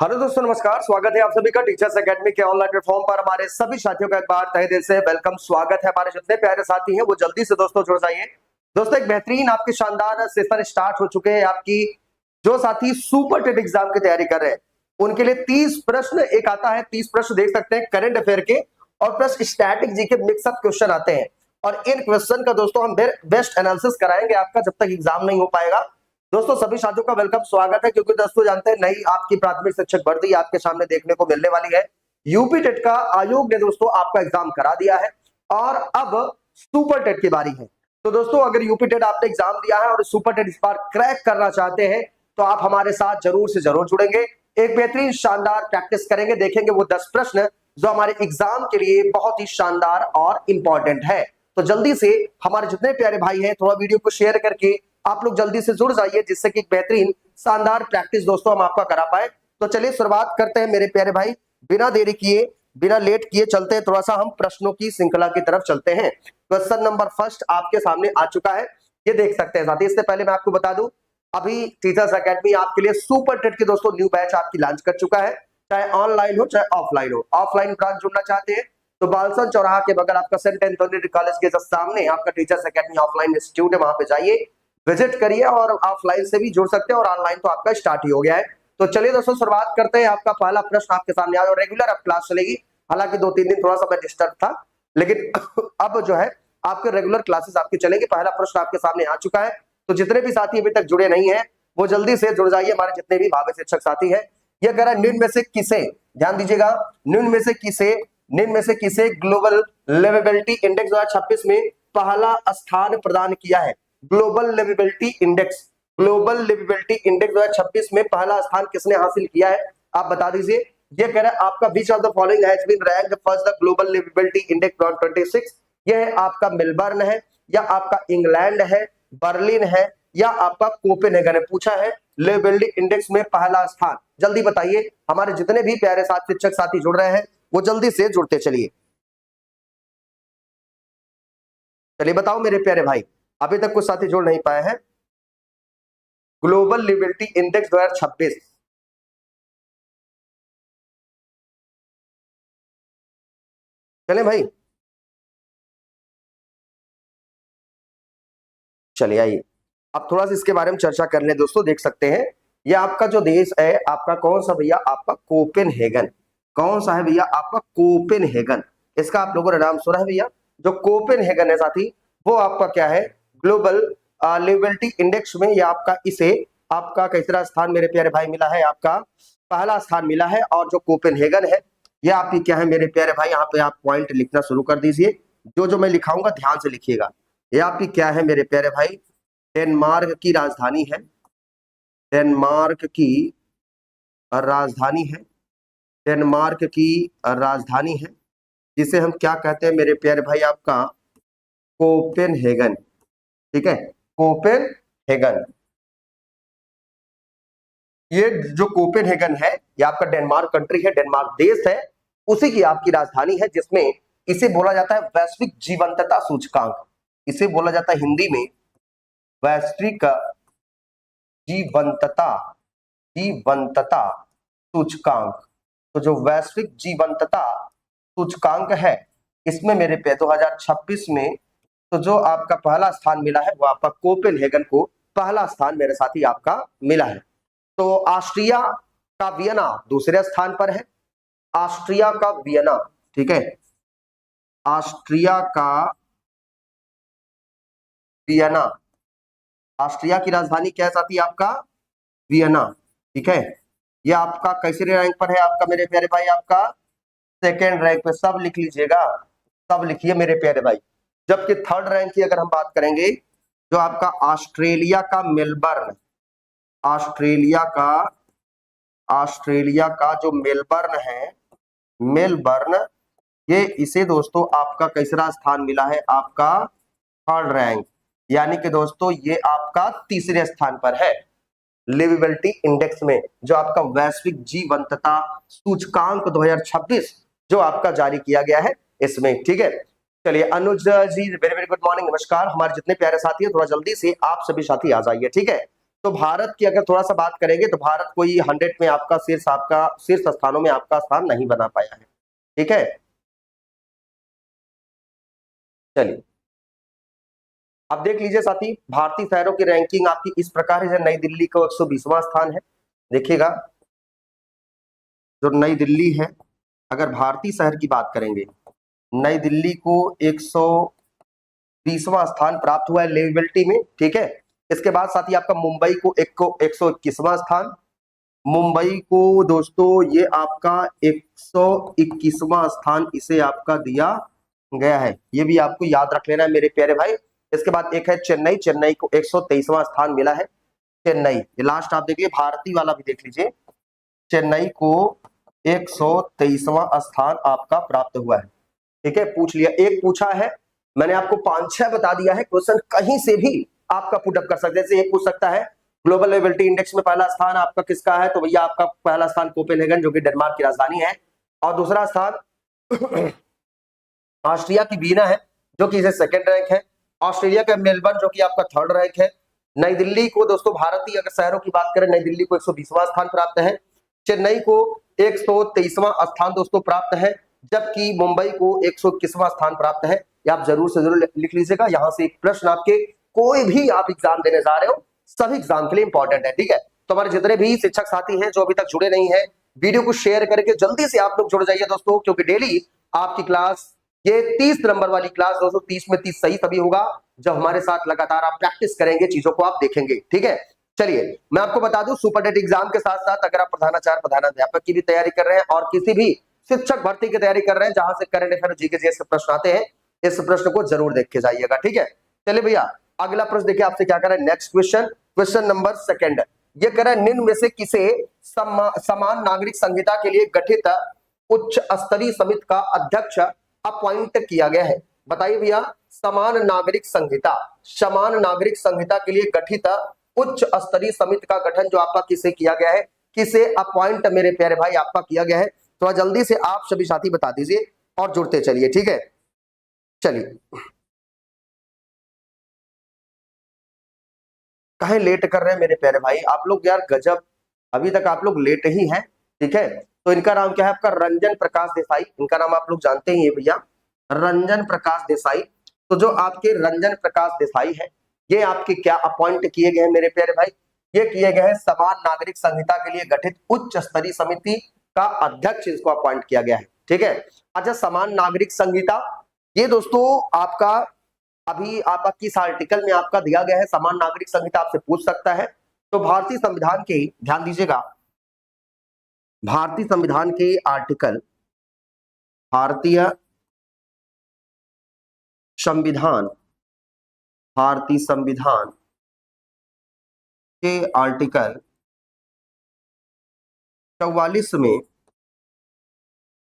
Hello दोस्तों, नमस्कार। स्वागत है आप सभी का टीचर्स एकेडमी के ऑनलाइन प्लेटफॉर्म पर। हमारे सभी साथियों का एक बार तहे दिल से वेलकम, स्वागत है। हमारे जितने प्यारे साथी हैं वो जल्दी से दोस्तों जुड़ जाइए। दोस्तों, एक बेहतरीन आपके शानदार सेशन स्टार्ट हो चुके हैं। आपकी जो साथी सुपर टेट एग्जाम की तैयारी कर रहे हैं उनके लिए 30 प्रश्न एक आता है। 30 प्रश्न देख सकते हैं करंट अफेयर के, और प्लस स्टैटिक जी के मिक्सअप क्वेश्चन आते हैं। और इन क्वेश्चन का दोस्तों हम बेस्ट एनालिसिस कराएंगे आपका जब तक एग्जाम नहीं हो पाएगा। दोस्तों, सभी साथियों का वेलकम, स्वागत है। क्योंकि दोस्तों जानते हैं नई आपकी प्राथमिक शिक्षक भर्ती आपके सामने देखने को मिलने वाली है। यूपी टेट का आयोग ने दोस्तों आपका एग्जाम करा दिया है और अब सुपर टेट की बारी है। तो दोस्तों, अगर यूपी टेट आपने एग्जाम दिया है और सुपर टेट इस बार क्रैक करना चाहते हैं तो आप हमारे साथ जरूर से जरूर जुड़ेंगे। एक बेहतरीन शानदार प्रैक्टिस करेंगे, देखेंगे वो 10 प्रश्न जो हमारे एग्जाम के लिए बहुत ही शानदार और इंपॉर्टेंट है। तो जल्दी से हमारे जितने प्यारे भाई हैं थोड़ा वीडियो को शेयर करके आप लोग जल्दी से जुड़ जाइए, जिससे कि एक बेहतरीन शानदार प्रैक्टिस दोस्तों हम आपका करा पाए। तो चलिए शुरुआत करते हैं मेरे प्यारे भाई, बिना देरी किए बिना लेट किए चलते हैं। थोड़ा सा हम प्रश्नों की श्रृंखला की तरफ चलते हैं। क्वेश्चन नंबर फर्स्ट आपके सामने आ चुका है, ये देख सकते हैं साथी। इससे पहले मैं आपको बता दूं, अभी टीचर्स एकेडमी आपके लिए सुपर टेट की दोस्तों न्यू बैच आपकी लॉन्च कर चुका है। चाहे ऑनलाइन हो चाहे ऑफलाइन हो। ऑफलाइन ब्रांच जुड़ना चाहते हैं तो बालसन चौराहा के बगल आपका सेंट एंथोनी कॉलेज के सामने आपका टीचर्स एकेडमी ऑफलाइन इंस्टीट्यूट है, वहां पे जाइए, विजिट करिए और ऑफलाइन से भी जुड़ सकते हैं और ऑनलाइन तो आपका स्टार्ट ही हो गया है। तो चलिए दोस्तों शुरुआत करते हैं। आपका पहला प्रश्न आपके सामने आया और रेगुलर अब क्लास चलेगी। हालांकि 2-3 दिन थोड़ा सा मैं डिस्टर्ब था, लेकिन अब जो है आपके रेगुलर क्लासेस आपकी चलेगी। पहला प्रश्न आपके सामने आ चुका है, तो जितने भी साथी अभी तक जुड़े नहीं है वो जल्दी से जुड़ जाइए। हमारे जितने भी भावी शिक्षक साथी है, यह कह रहा है निम्न में से किसे, ध्यान दीजिएगा, निम्न में से किसे ग्लोबल लिवेबिलिटी इंडेक्स 2026 में पहला स्थान प्रदान किया है। ग्लोबल लिवेबिलिटी इंडेक्स 2026 में पहला स्थान किसने हासिल किया है, आप बता दीजिए। ये कह रहा है आपका which of the following has been ranked first the global liveability index 2026। यह आपका मेलबर्न है या आपका इंग्लैंड है, बर्लिन है या आपका कोपेनहेगन है। पूछा है लिवेबिलिटी इंडेक्स में पहला स्थान, जल्दी बताइए। हमारे जितने भी प्यारे साथी शिक्षक साथी जुड़ रहे हैं वो जल्दी से जुड़ते चलिए। चलिए बताओ मेरे प्यारे भाई, अभी तक कुछ साथी जुड़ नहीं पाए हैं। ग्लोबल लिवेबिलिटी इंडेक्स 2026, चले भाई, चलिए आइए अब थोड़ा सा इसके बारे में चर्चा कर ले। दोस्तों देख सकते हैं ये आपका जो देश है आपका कौन सा भैया, आपका कोपेनहेगन। कौन सा है भैया, आपका कोपेनहेगन। इसका आप लोगों ने नाम सुना है भैया, जो कोपेनहेगन है साथी वो आपका क्या है, ग्लोबल लिवेबिलिटी इंडेक्स में ये आपका इसे आपका तीसरा स्थान मेरे प्यारे भाई मिला है, आपका पहला स्थान मिला है। और जो कोपेनहेगन है ये आपकी क्या है मेरे प्यारे भाई, यहाँ पे आप पॉइंट लिखना शुरू कर दीजिए। जो जो मैं लिखाऊंगा ध्यान से लिखिएगा। ये आपकी क्या है मेरे प्यारे भाई, डेनमार्क की राजधानी है। डेनमार्क की राजधानी है, डेनमार्क की राजधानी है, जिसे हम क्या कहते हैं मेरे प्यारे भाई, आपका कोपेनहेगन। ठीक है, कोपेनहेगन। ये जो कोपेनहेगन है ये आपका डेनमार्क कंट्री है, डेनमार्क देश है, उसी की आपकी राजधानी है, जिसमें इसे बोला जाता है वैश्विक जीवंतता सूचकांक। इसे बोला जाता है हिंदी में वैश्विक जीवंतता जीवंतता सूचकांक। तो जो वैश्विक जीवंतता सूचकांक है इसमें मेरे पे 2026 में तो जो आपका पहला स्थान मिला है वो आपका कोपेनहेगन को पहला स्थान मेरे साथी आपका मिला है। तो ऑस्ट्रिया का वियना दूसरे स्थान पर है। ऑस्ट्रिया का वियना, ठीक है, ऑस्ट्रिया का वियना, ऑस्ट्रिया की राजधानी क्या है साथी, आपका वियना। ठीक है, ये आपका कैसे रैंक पर है, आपका मेरे प्यारे भाई, आपका सेकेंड रैंक पे। सब लिख लीजिएगा, सब लिखिए मेरे प्यारे भाई। जबकि थर्ड रैंक की अगर हम बात करेंगे, जो आपका ऑस्ट्रेलिया का मेलबर्न, ऑस्ट्रेलिया का जो मेलबर्न है, मेलबर्न, ये इसे दोस्तों आपका कैसा स्थान मिला है, आपका थर्ड रैंक। यानी कि दोस्तों ये आपका तीसरे स्थान पर है लिवेबिलिटी इंडेक्स में, जो आपका वैश्विक जीवंतता सूचकांक 2026 जो आपका जारी किया गया है इसमें। ठीक है, चलिए अनुज जी वेरी वेरी गुड मॉर्निंग, नमस्कार। हमारे जितने प्यारे साथी हैं थोड़ा जल्दी से आप सभी साथी आ जाइए। ठीक है, तो भारत की अगर थोड़ा सा बात करेंगे तो भारत कोई 100 में आपका शीर्ष स्थानों में आपका स्थान नहीं बना पाया है। ठीक है, चलिए अब देख लीजिए साथी, भारतीय शहरों की रैंकिंग आपकी इस प्रकार है। नई दिल्ली को 120वां स्थान है। देखिएगा, जो नई दिल्ली है, अगर भारतीय शहर की बात करेंगे, नई दिल्ली को 120वां स्थान प्राप्त हुआ है लिवेबिलिटी में। ठीक है, इसके बाद साथी आपका मुंबई को 121वां स्थान। मुंबई को दोस्तों ये आपका 121वां स्थान इसे आपका दिया गया है, ये भी आपको याद रख लेना है मेरे प्यारे भाई। इसके बाद एक है चेन्नई, चेन्नई को 123वां स्थान मिला है। चेन्नई, ये लास्ट आप देखिए, भारतीय वाला भी देख लीजिए, चेन्नई को 123वां स्थान आपका प्राप्त हुआ है। ठीक है, पूछ लिया, एक पूछा है, मैंने आपको 5-6 बता दिया है। क्वेश्चन कहीं से भी आपका पुटअप कर सकते हैं। जैसे एक पूछ सकता है ग्लोबल लिवेबिलिटी इंडेक्स में पहला स्थान आपका किसका है, तो भैया आपका पहला स्थान कोपेनहेगन जो कि डेनमार्क की राजधानी है, और दूसरा स्थान ऑस्ट्रिया की वीना है जो कि इसे सेकंड रैंक है। ऑस्ट्रेलिया का मेलबर्न जो कि आपका थर्ड रैंक है। नई दिल्ली को दोस्तों, भारतीय अगर शहरों की बात करें, नई दिल्ली को 120वां स्थान प्राप्त है। चेन्नई को 123वां स्थान दोस्तों प्राप्त है, जबकि मुंबई को 121वां स्थान प्राप्त है। ये आप जरूर से जरूर लिख लीजिएगा। यहां से एक प्रश्न आपके, कोई भी आप एग्जाम देने जा रहे हो, सभी एग्जाम के लिए इंपॉर्टेंट है। ठीक है, तो हमारे जितने भी शिक्षक साथी हैं जो अभी तक जुड़े नहीं है, वीडियो को शेयर करके जल्दी से आप लोग जुड़ जाइए दोस्तों, क्योंकि डेली आपकी क्लास, ये 30 नंबर वाली क्लास दोस्तों, 30 में 30 सही तभी होगा जब हमारे साथ लगातार आप प्रैक्टिस करेंगे, चीजों को आप देखेंगे। ठीक है, चलिए मैं आपको बता दूं, सुपर टेट एग्जाम के साथ साथ अगर आप प्रधानाचार्य प्रधानाध्यापक की भी तैयारी कर रहे हैं और किसी भी शिक्षक भर्ती की तैयारी कर रहे हैं जहां से करंट अफेयर जीके जैसे प्रश्न आते हैं, इस प्रश्न को जरूर देख के जाइएगा। ठीक है, चलिए भैया अगला प्रश्न देखिए, आपसे क्या कर रहा है। नेक्स्ट क्वेश्चन, क्वेश्चन नंबर 2 ये कह रहा है, निम्न में से किसे समान नागरिक संहिता के लिए गठित उच्च स्तरीय समिति का अध्यक्ष अपॉइंट किया गया है। बताइए भैया, समान नागरिक संहिता के लिए गठित उच्च स्तरीय समिति का गठन जो आपका किसे किया गया है, किसे अपॉइंट मेरे प्यारे भाई आपका किया गया है। तो जल्दी से आप सभी साथी बता दीजिए और जुड़ते चलिए। ठीक है, चलिए कहे लेट कर रहे हैं मेरे प्यारे भाई आप लोग, यार गजब, अभी तक आप लोग लेट ही हैं। ठीक है, तो इनका नाम क्या है आपका, रंजन प्रकाश देसाई। इनका नाम आप लोग जानते ही है भैया, रंजन प्रकाश देसाई। तो जो आपके रंजन प्रकाश देसाई है, ये आपके क्या अपॉइंट किए गए हैं मेरे प्यारे भाई, ये किए गए हैं समान नागरिक संहिता के लिए गठित उच्च स्तरीय समिति का अध्यक्ष, इसको अपॉइंट किया गया है। ठीक है, अच्छा समान नागरिक संहिता, ये दोस्तों आपका अभी आपका किस आर्टिकल में आपका दिया गया है, समान नागरिक संहिता आपसे पूछ सकता है। तो भारतीय संविधान के, ध्यान दीजिएगा, भारतीय संविधान के आर्टिकल, भारतीय संविधान के आर्टिकल 44 में,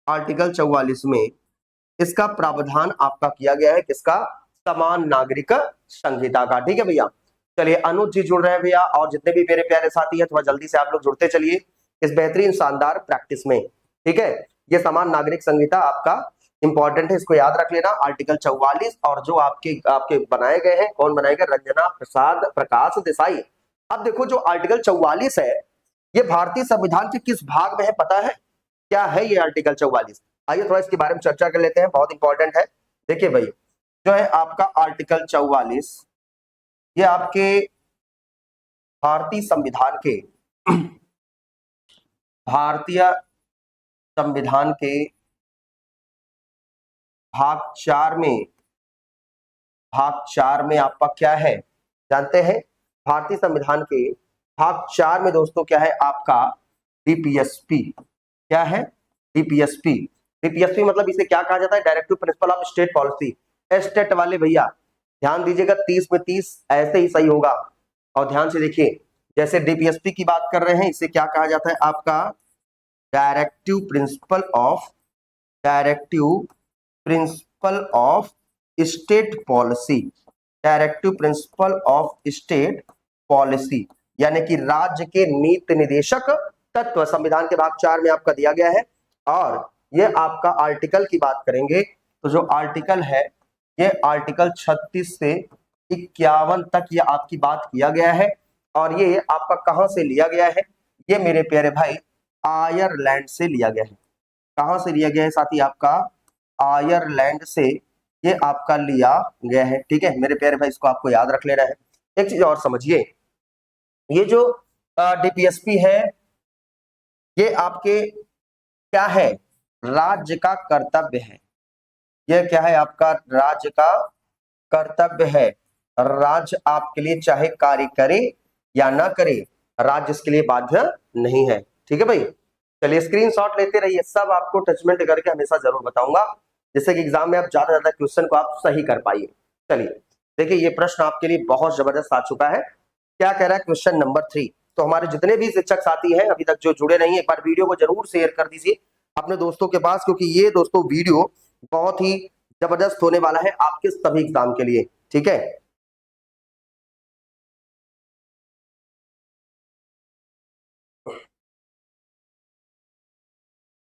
आर्टिकल 44 में इसका प्रावधान आपका किया गया है, किसका, समान नागरिक संहिता का। ठीक है भैया, चलिए अनुज जी जुड़ रहे हैं भैया, और जितने भी मेरे प्यारे साथी हैं थोड़ा जल्दी से आप लोग जुड़ते चलिए इस बेहतरीन शानदार प्रैक्टिस में। ठीक है, ये समान नागरिक संहिता आपका इंपॉर्टेंट है, इसको याद रख लेना, आर्टिकल 44, और जो आपके बनाए गए हैं, कौन बनाए गए, रंजना प्रकाश देसाई। अब देखो जो आर्टिकल 44 है, ये भारतीय संविधान के किस भाग में है पता है, क्या है ये आर्टिकल 44? आइए थोड़ा इसके बारे में चर्चा कर लेते हैं, बहुत इंपॉर्टेंट है। देखिए भाई, जो है आपका आर्टिकल 44, ये आपके भारतीय संविधान के भाग 4 में आपका क्या है जानते हैं, भारतीय संविधान के भाग 4 में दोस्तों क्या है आपका, डीपीएसपी। क्या है, डीपीएसपी। डीपीएसपी मतलब इसे क्या कहा जाता है, directive principle of state policy. State वाले भैया ध्यान दीजिएगा, 30 में 30 ऐसे ही सही होगा। और ध्यान से देखिए, जैसे डीपीएसपी की बात कर रहे हैं, इसे क्या कहा जाता है आपका, directive principle of state policy. Directive principle of state policy यानी कि राज्य के नीति निर्देशक तत्व संविधान के भाग 4 में आपका दिया गया है। और ये आपका आर्टिकल की बात करेंगे तो जो आर्टिकल है, ये आर्टिकल 36 से 51 तक ये आपकी बात किया गया है। और ये आपका कहां से लिया गया है? ये मेरे प्यारे भाई आयरलैंड से लिया गया है। कहां से लिया गया है साथी? आपका आयरलैंड से ये आपका लिया गया है। ठीक है मेरे प्यारे भाई, इसको आपको याद रख लेना है। एक चीज और समझिए, ये जो डीपीएसपी है ये आपके क्या है? राज्य का कर्तव्य है। ये क्या है? आपका राज्य का कर्तव्य है। राज्य आपके लिए चाहे कार्य करे या ना करे, राज्य इसके लिए बाध्य नहीं है। ठीक है भाई, चलिए स्क्रीनशॉट लेते रहिए, सब आपको टचमेंट करके हमेशा जरूर बताऊंगा, जिससे कि एग्जाम में आप ज्यादा ज्यादा क्वेश्चन को आप सही कर पाइए। चलिए देखिए, ये प्रश्न आपके लिए बहुत जबरदस्त आ चुका है। क्या कह रहा है क्वेश्चन नंबर 3? तो हमारे जितने भी शिक्षक साथी हैं अभी तक जो जुड़े नहीं, एक बार वीडियो को जरूर शेयर कर दीजिए अपने दोस्तों के पास, क्योंकि ये दोस्तों वीडियो बहुत ही जबरदस्त होने वाला है आपके सभी एग्जाम के लिए। ठीक है,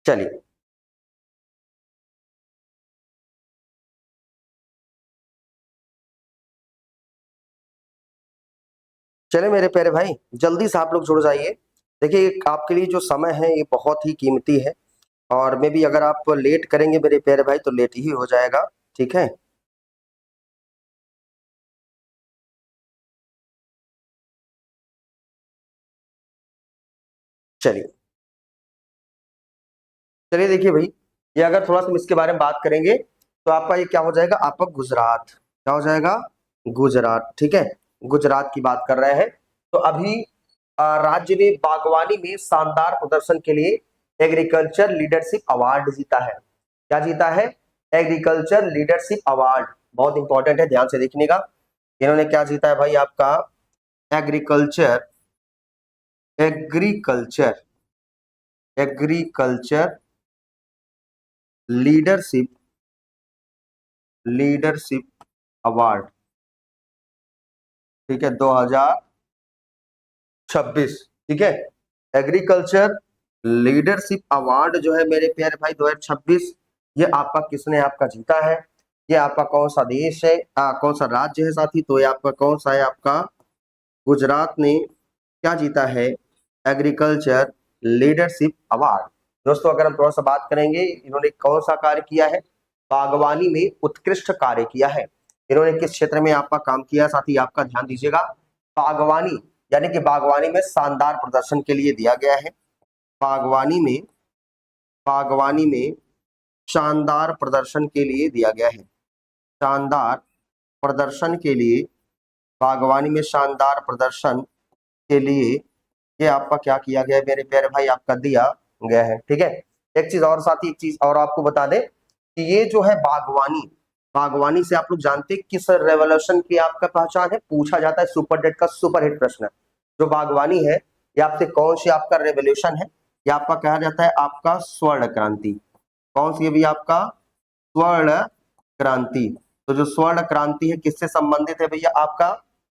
चलिए चले मेरे प्यारे भाई, जल्दी से आप लोग जुड़ जाइए। देखिए आपके लिए जो समय है ये बहुत ही कीमती है, और मे भी अगर आप लेट करेंगे मेरे प्यारे भाई तो लेट ही हो जाएगा। ठीक है, चलिए चलिए देखिए भाई, ये अगर थोड़ा सा हम इसके बारे में बात करेंगे तो आपका ये क्या हो जाएगा? आपका गुजरात क्या हो जाएगा? गुजरात। ठीक है, गुजरात की बात कर रहे हैं। तो अभी राज्य ने बागवानी में शानदार प्रदर्शन के लिए एग्रीकल्चर लीडरशिप अवार्ड जीता है। क्या जीता है? Agriculture leadership award. बहुत इंपॉर्टेंट है, ध्यान से देखने का। इन्होंने क्या जीता है भाई? आपका agriculture agriculture agriculture leadership leadership award. ठीक है, 2026। ठीक है, एग्रीकल्चर लीडरशिप अवार्ड जो है मेरे प्यारे भाई 2026, ये आपका किसने आपका जीता है? ये आपका कौन सा देश है, कौन सा राज्य है साथी? तो ये आपका कौन सा है? आपका गुजरात ने क्या जीता है? Agriculture leadership award. दोस्तों अगर हम थोड़ा सा बात करेंगे, इन्होंने कौन सा कार्य किया है? बागवानी में उत्कृष्ट कार्य किया है। इन्होंने किस क्षेत्र में आपका काम किया साथी? आपका ध्यान दीजिएगा, बागवानी, यानी कि बागवानी में शानदार प्रदर्शन के लिए दिया गया है। बागवानी में बागवानी में शानदार प्रदर्शन के लिए दिया गया है। शानदार प्रदर्शन के लिए, बागवानी में शानदार प्रदर्शन के लिए ये आपका क्या किया गया है मेरे प्यारे भाई? आपका दिया गया है। ठीक है, एक चीज और साथी, एक चीज और आपको बता दें कि ये जो है बागवानी, बागवानी से आप लोग जानते हैं किस रेवोल्यूशन की आपका पहचान है? पूछा जाता है, सुपर डेट का सुपर हिट प्रश्न। जो बागवानी है ये आपसे कौन सी आपका रेवोल्यूशन है? ये आपका कहा जाता है आपका स्वर्ण क्रांति। कौन सी है भी? आपका स्वर्ण क्रांति। तो जो स्वर्ण क्रांति है किससे संबंधित है भैया? आपका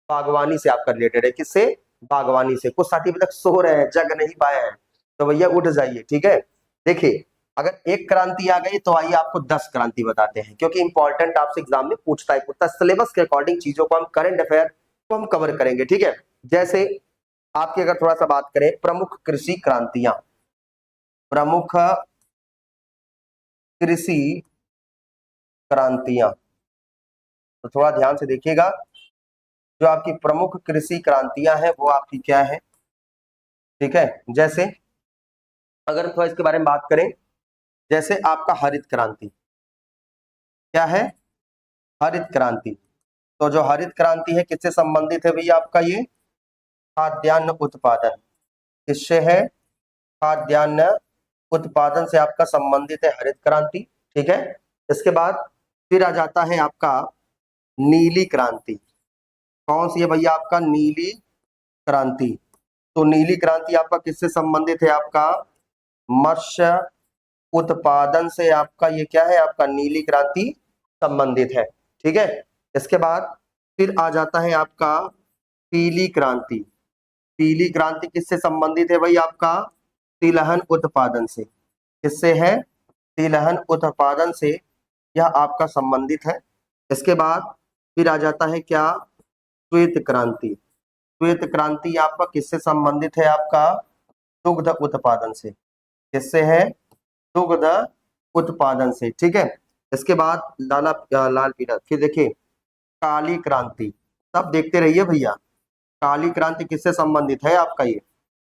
बागवानी से आपका रिलेटेड है। किससे? बागवानी से। कुछ साथी अभी तक सो रहे हैं, जग नहीं पाए हैं, तो भैया उठ जाइए। ठीक है, देखिए अगर एक क्रांति आ गई तो आइए आपको 10 क्रांति बताते हैं, क्योंकि इंपॉर्टेंट आपसे एग्जाम में पूछता है सिलेबस के अकॉर्डिंग चीजों को हम, करंट अफेयर को हम कवर करेंगे। ठीक है, जैसे आपकी अगर थोड़ा सा बात करें, प्रमुख कृषि क्रांतियां, प्रमुख कृषि क्रांतियां, तो थोड़ा ध्यान से देखिएगा। जो आपकी प्रमुख कृषि क्रांतियां हैं वो आपकी क्या है? ठीक है, जैसे अगर थोड़ा इसके बारे में बात करें, जैसे आपका हरित क्रांति। क्या है? हरित क्रांति। तो जो हरित क्रांति है किससे संबंधित है भैया? आपका ये खाद्यान्न उत्पादन। किससे है? खाद्यान्न उत्पादन से आपका संबंधित है हरित क्रांति। ठीक है, इसके बाद फिर आ जाता है आपका नीली क्रांति। कौन सी है भैया? आपका नीली क्रांति। तो नीली क्रांति आपका किससे संबंधित है? आपका मत्स्य उत्पादन से आपका ये क्या है? आपका नीली क्रांति संबंधित है। ठीक है, इसके बाद फिर आ जाता है आपका पीली क्रांति। पीली क्रांति किससे संबंधित है भाई? आपका तिलहन उत्पादन से। किससे है? तिलहन उत्पादन से यह आपका संबंधित है। इसके बाद फिर आ जाता है क्या? श्वेत क्रांति। श्वेत क्रांति आपका किससे संबंधित है? आपका दुग्ध उत्पादन से। किससे है? दुग्ध उत्पादन से। ठीक है। इसके बाद लाल पीला, फिर देखिए काली क्रांति, सब देखते रहिए भैया। काली क्रांति किससे संबंधित है? आपका ये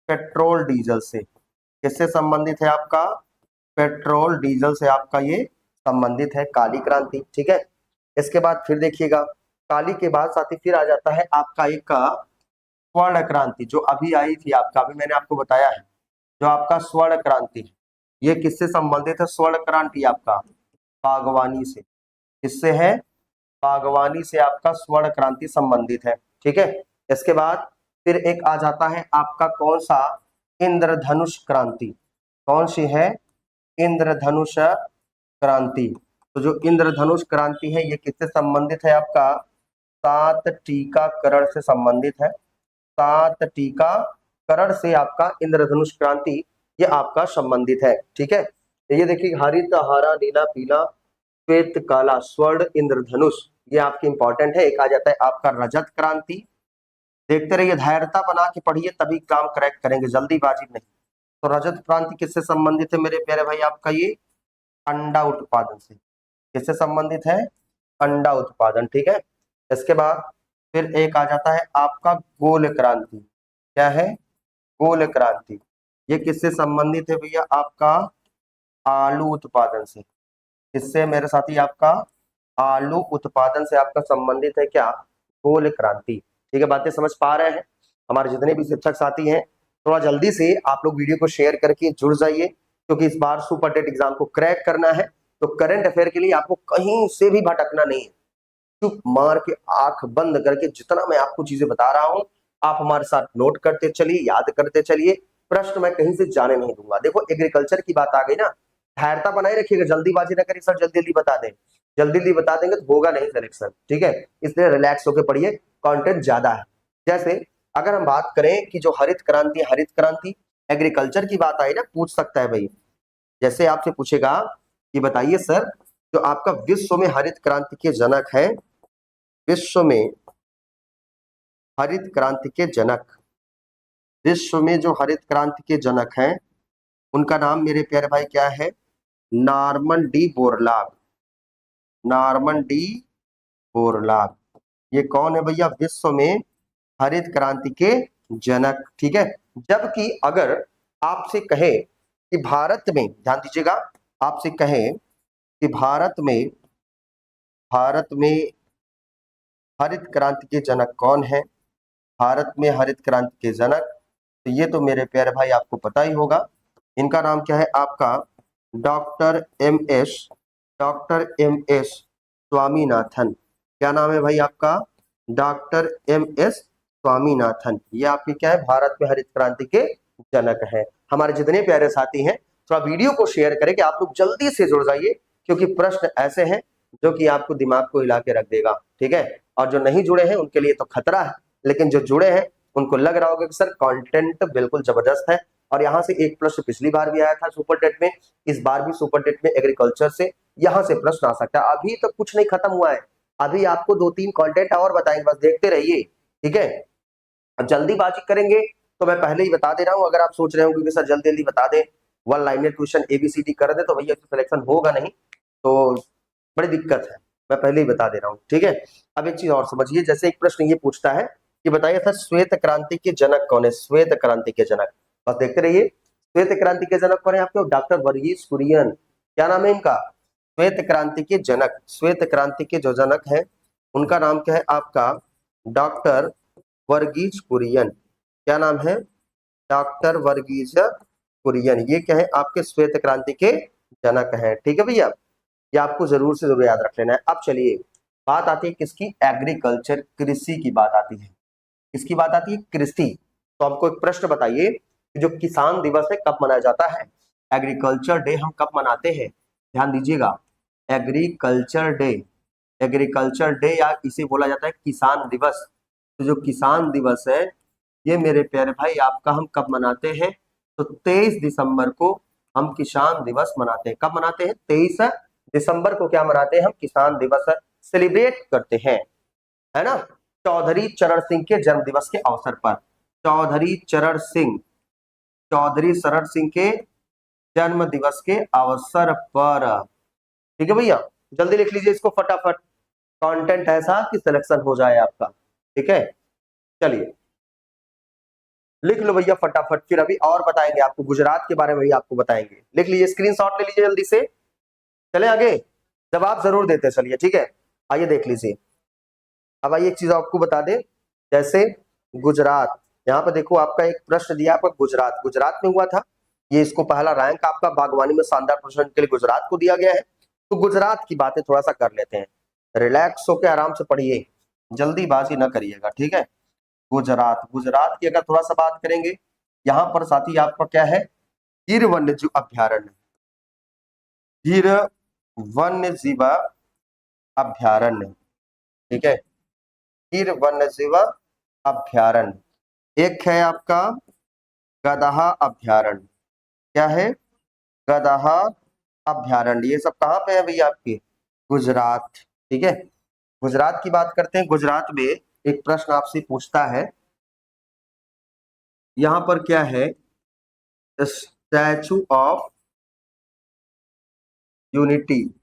पेट्रोल डीजल से। किससे संबंधित है? आपका पेट्रोल डीजल से आपका ये संबंधित है काली क्रांति। ठीक है। इसके बाद फिर देखिएगा, काली के बाद साथी फिर आ जाता है आपका एक स्वर्ण क्रांति, जो अभी आई थी आपका, अभी मैंने आपको बताया है, जो आपका स्वर्ण क्रांति, ये किससे संबंधित है? स्वर्ण क्रांति आपका बागवानी से। किससे है? बागवानी से आपका स्वर्ण क्रांति संबंधित है। ठीक है। इसके बाद फिर एक आ जाता है आपका कौन सा? इंद्रधनुष क्रांति। कौन सी है? इंद्रधनुष क्रांति। तो जो इंद्रधनुष क्रांति है ये किससे संबंधित है? आपका 7 टीकाकरण से संबंधित है। 7 टीकाकरण से आपका इंद्रधनुष क्रांति ये आपका संबंधित है। ठीक है। ये देखिए हरित, हरा, नीला, पीला, श्वेत, काला, स्वर्ण, इंद्रधनुष, ये आपके इंपॉर्टेंट है। एक आ जाता है आपका रजत क्रांति। देखते रहिए, धैर्यता बना के पढ़िए तभी काम करेक्ट करेंगे, जल्दीबाजी नहीं। तो रजत क्रांति किससे संबंधित है मेरे प्यारे भाई? आपका ये अंडा उत्पादन से। किससे संबंधित है? अंडा उत्पादन। ठीक है। इसके बाद फिर एक आ जाता है आपका गोल क्रांति। क्या है? गोल क्रांति। ये किससे संबंधित है भैया? आपका आलू उत्पादन से। किससे मेरे साथी? आपका आलू उत्पादन से आपका संबंधित है क्या? गोल क्रांति। ठीक है, बातें समझ पा रहे हैं? हमारे जितने भी शिक्षक साथी हैं, थोड़ा जल्दी से आप लोग वीडियो को शेयर करके जुड़ जाइए, क्योंकि इस बार सुपर टेट एग्जाम को क्रैक करना है। तो करंट अफेयर के लिए आपको कहीं से भी भटकना नहीं है। चुप मार के आंख बंद करके जितना मैं आपको चीजें बता रहा हूं, आप हमारे साथ नोट करते चलिए, याद करते चलिए। प्रश्न मैं कहीं से जाने नहीं दूंगा। देखो एग्रीकल्चर की बात आ गई ना, धैर्यता बनाए रखिएगा, जल्दीबाजी ना करिए, सर जल्दी जल्दी बता दें। जल्दी जल्दी बता देंगे तो होगा नहीं सिलेक्शन। ठीक है, इसलिए रिलैक्स होकर पढ़िए, कंटेंट ज्यादा है। जैसे अगर हम बात करें कि जो हरित क्रांति, हरित क्रांति एग्रीकल्चर की बात आई ना, पूछ सकता है भाई। जैसे आपसे पूछेगा कि बताइए सर, जो आपका विश्व में हरित क्रांति के जनक है, विश्व में हरित क्रांति के जनक, विश्व में जो हरित क्रांति के जनक हैं उनका नाम मेरे प्यारे भाई क्या है? Norman D Borlaug. Norman D Borlaug, ये कौन है भैया? विश्व में हरित क्रांति के जनक। ठीक है। जबकि अगर आपसे कहे कि भारत में, ध्यान दीजिएगा, आपसे कहे कि भारत में हरित क्रांति के जनक कौन है? भारत में हरित क्रांति के जनक, तो ये तो मेरे प्यारे भाई आपको पता ही होगा। इनका नाम क्या है? आपका डॉक्टर एम एस स्वामीनाथन। क्या नाम है भाई आपका? Doctor M S Swaminathan. ये आपके क्या है? भारत में हरित क्रांति के जनक है। हमारे जितने प्यारे साथी हैं, थोड़ा वीडियो को शेयर करें कि आप लोग जल्दी से जुड़ जाइए, क्योंकि प्रश्न ऐसे हैं जो कि आपको दिमाग को हिला के रख देगा। ठीक है। और जो नहीं जुड़े हैं उनके लिए तो खतरा है, लेकिन जो जुड़े हैं उनको लग रहा होगा कि सर कंटेंट बिल्कुल जबरदस्त है। और यहाँ से एक प्रश्न पिछली बार भी आया था सुपर टेट में, इस बार भी सुपर टेट में एग्रीकल्चर से यहाँ से प्रश्न आ सकता है। अभी तक कुछ नहीं खत्म हुआ है, अभी आपको 2-3 कंटेंट और बताएंगे, बस देखते रहिए। ठीक है। अब जल्दीबाजी करेंगे तो मैं पहले ही बता दे रहा हूँ, अगर आप सोच रहे हो कि सर जल्दी जल्दी बता दें, वन लाइनर क्वेश्चन ABCD कर दे, तो भैया सिलेक्शन होगा नहीं, तो बड़ी दिक्कत है, मैं पहले ही बता दे रहा हूँ। ठीक है। अब एक चीज और समझिए, जैसे एक प्रश्न ये पूछता है कि बताइए सर श्वेत क्रांति के जनक कौन है? श्वेत क्रांति के जनक, बस देखते रहिए। श्वेत क्रांति के जनक कौन है आपके? डॉक्टर वर्गीज कुरियन। क्या नाम है इनका? श्वेत क्रांति के जनक, श्वेत क्रांति के जो जनक है उनका नाम क्या है? आपका डॉक्टर वर्गीज कुरियन। क्या नाम है? डॉक्टर वर्गीज कुरियन। ये क्या है? आपके श्वेत क्रांति के जनक है। ठीक है भैया, ये आपको जरूर से जरूर याद रख लेना है। अब चलिए बात आती है किसकी? एग्रीकल्चर, कृषि की बात आती है। किसकी बात आती है? कृषि। तो हमको एक प्रश्न बताइए कि जो किसान दिवस है कब मनाया जाता है? एग्रीकल्चर डे हम कब मनाते हैं? ध्यान दीजिएगा, एग्रीकल्चर डे, एग्रीकल्चर डे या इसे बोला जाता है किसान दिवस। तो जो किसान दिवस है ये मेरे प्यारे भाई आपका हम कब मनाते हैं? तो 23 दिसंबर को हम किसान दिवस मनाते हैं। कब मनाते हैं? 23 दिसंबर को क्या मनाते हैं? हम किसान दिवस सेलिब्रेट करते हैं, है ना। चौधरी चरण सिंह के जन्म दिवस के अवसर पर। चौधरी चरण सिंह, चौधरी चरण सिंह के जन्म दिवस के अवसर पर। ठीक है भैया, जल्दी लिख लीजिए इसको फटाफट, कंटेंट ऐसा कि सिलेक्शन हो जाए आपका। ठीक है, चलिए लिख लो भैया फटाफट, फिर अभी और बताएंगे आपको, गुजरात के बारे में भी आपको बताएंगे। लिख लीजिए, स्क्रीनशॉट ले लीजिए जल्दी से। चले आगे, जवाब जरूर देते चलिए। ठीक है, आइए देख लीजिए। अब आइए एक चीज आपको बता दें, जैसे गुजरात, यहाँ पे देखो आपका एक प्रश्न दिया आपका, गुजरात, गुजरात में हुआ था ये, इसको पहला रैंक आपका बागवानी में शानदार प्रदर्शन के लिए गुजरात को दिया गया है। तो गुजरात की बातें थोड़ा सा कर लेते हैं, रिलैक्स होकर आराम से पढ़िए, जल्दीबाजी ना करिएगा। ठीक है, गुजरात, गुजरात की अगर थोड़ा सा बात करेंगे, यहाँ पर साथी आपका क्या है, गिर वन्य जीव अभ्यारण्य, गिर वन्य जीव अभ्यारण्य। ठीक है, गिर वन्य जीव अभ्यारण्य। एक है आपका गदहा अभ्यारण्य, क्या है, गदहा अभ्यारण्य। ये सब कहाँ पे है भैया आपके, गुजरात। ठीक है, गुजरात की बात करते हैं। गुजरात में एक प्रश्न आपसे पूछता है, यहां पर क्या है, statue of unity,